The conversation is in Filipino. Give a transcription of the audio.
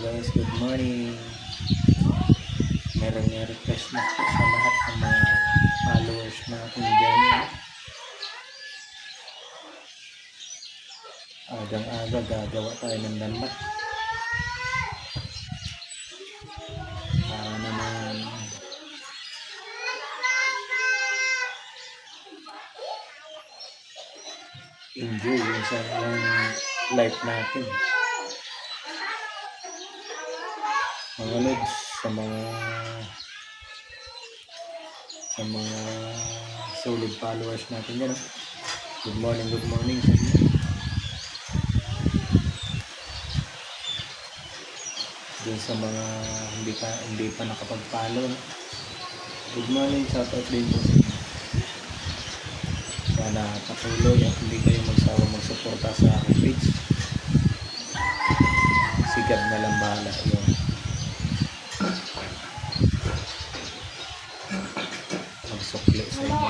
guys, good morning. Merong request na po sa lahat ng mga followers natin dyan. Agang-aga gagawa tayo ng lambat para naman enjoy yung sa life natin. Mga lods, sa mga solid followers natin yan. Good morning sa inyo. Dun sa mga hindi pa nakapag-follow, good morning, shout out din po sa inyo. Sana patuloy at hindi kayo magsawa magsuporta sa aking page. Sigad na lang bahala yun. Magsukli sa inyo.